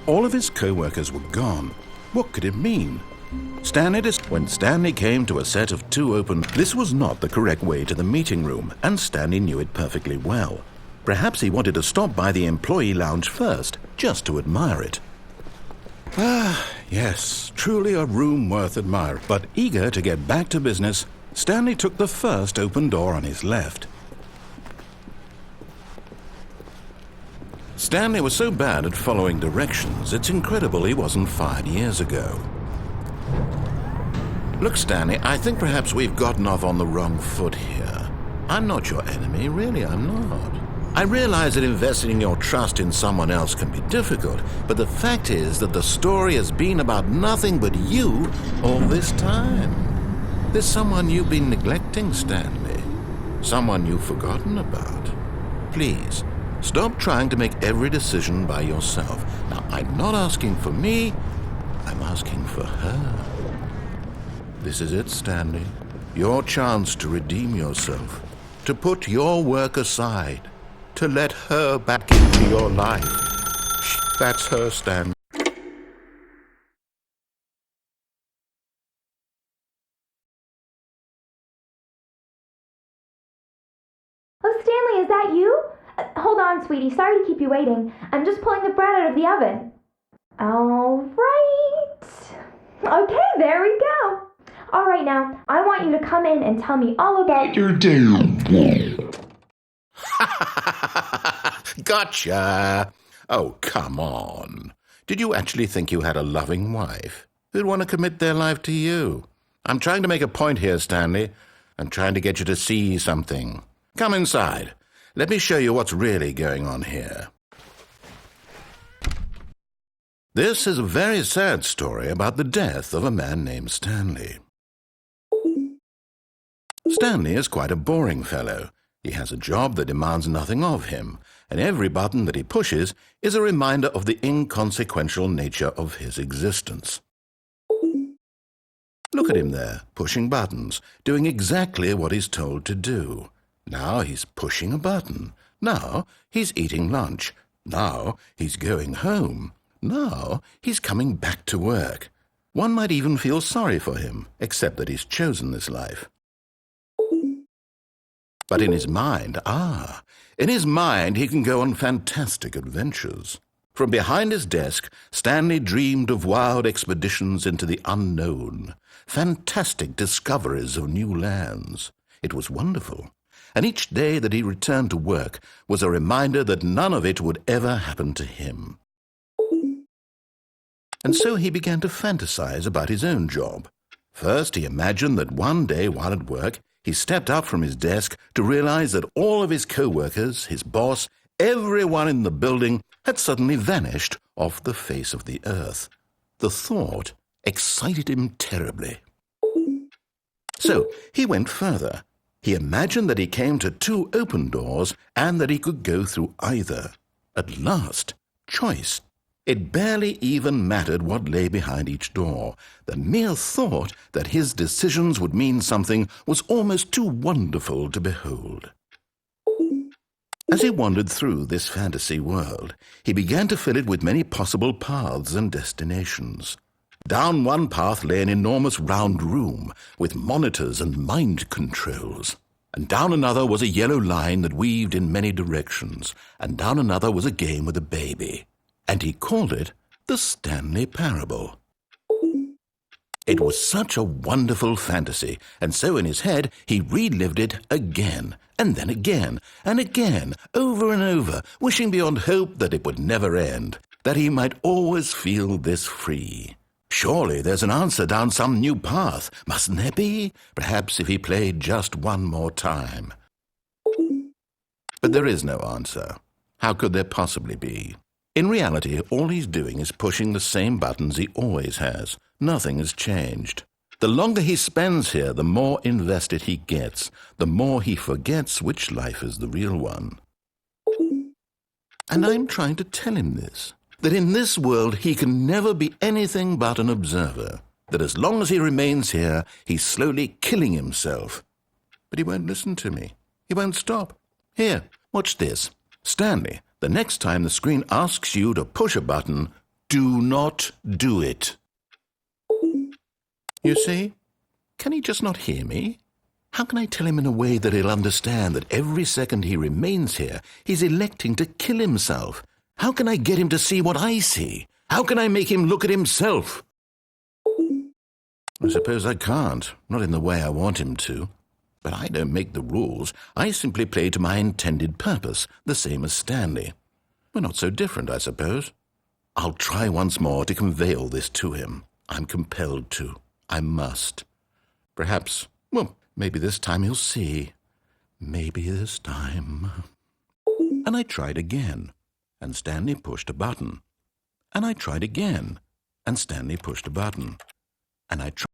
All of his co-workers were gone. What could it mean? When Stanley came to a set of 2 open, this was not the correct way to the meeting room, and Stanley knew it perfectly well. Perhaps he wanted to stop by the employee lounge first, just to admire it. Ah, yes, truly a room worth admiring. But eager to get back to business, Stanley took the first open door on his left. Stanley was so bad at following directions, it's incredible he wasn't fired years ago. Look, Stanley, I think perhaps we've gotten off on the wrong foot here. I'm not your enemy, really, I'm not. I realize that investing your trust in someone else can be difficult, but the fact is that the story has been about nothing but you all this time. There's someone you've been neglecting, Stanley. Someone you've forgotten about. Please, stop trying to make every decision by yourself. Now, I'm not asking for me, I'm asking for her. This is it, Stanley. Your chance to redeem yourself, to put your work aside, to let her back into your life. That's her, Stanley. Oh, Stanley, is that you? Hold on, sweetie. Sorry to keep you waiting. I'm just pulling the bread out of the oven. All right. Okay, there we go. All right, now, I want you to come in and tell me all about your day. Gotcha! Oh, come on. Did you actually think you had a loving wife who'd want to commit their life to you? I'm trying to make a point here, Stanley. I'm trying to get you to see something. Come inside. Let me show you what's really going on here. This is a very sad story about the death of a man named Stanley. Stanley is quite a boring fellow. He has a job that demands nothing of him, and every button that he pushes is a reminder of the inconsequential nature of his existence. Look at him there, pushing buttons, doing exactly what he's told to do. Now he's pushing a button. Now he's eating lunch. Now he's going home. Now he's coming back to work. One might even feel sorry for him, except that he's chosen this life. But in his mind, he can go on fantastic adventures. From behind his desk, Stanley dreamed of wild expeditions into the unknown, fantastic discoveries of new lands. It was wonderful, and each day that he returned to work was a reminder that none of it would ever happen to him. And so he began to fantasize about his own job. First, he imagined that one day while at work, he stepped up from his desk to realize that all of his co-workers, his boss, everyone in the building had suddenly vanished off the face of the earth. The thought excited him terribly. So he went further. He imagined that he came to 2 open doors and that he could go through either. At last, choice. It barely even mattered what lay behind each door. The mere thought that his decisions would mean something was almost too wonderful to behold. As he wandered through this fantasy world, he began to fill it with many possible paths and destinations. Down one path lay an enormous round room with monitors and mind controls. And down another was a yellow line that weaved in many directions. And down another was a game with a baby. And he called it the Stanley Parable. It was such a wonderful fantasy, and so in his head he relived it again, and then again, and again, over and over, wishing beyond hope that it would never end, that he might always feel this free. Surely there's an answer down some new path, mustn't there be? Perhaps if he played just one more time. But there is no answer. How could there possibly be? In reality, all he's doing is pushing the same buttons he always has. Nothing has changed. The longer he spends here, the more invested he gets, the more he forgets which life is the real one. And I'm trying to tell him this, that in this world he can never be anything but an observer, that as long as he remains here, he's slowly killing himself. But he won't listen to me. He won't stop. Here, watch this. Stanley, the next time the screen asks you to push a button, Do not do it. You see? Can he just not hear me? How can I tell him in a way that he'll understand that every second he remains here, he's electing to kill himself? How can I get him to see what I see? How can I make him look at himself? I suppose I can't, not in the way I want him to. But I don't make the rules. I simply play to my intended purpose, the same as Stanley. We're not so different, I suppose. I'll try once more to convey all this to him. I'm compelled to. I must. Perhaps, well, maybe this time he'll see. Maybe this time. And I tried again, and Stanley pushed a button. And I tried again, and Stanley pushed a button. And I tried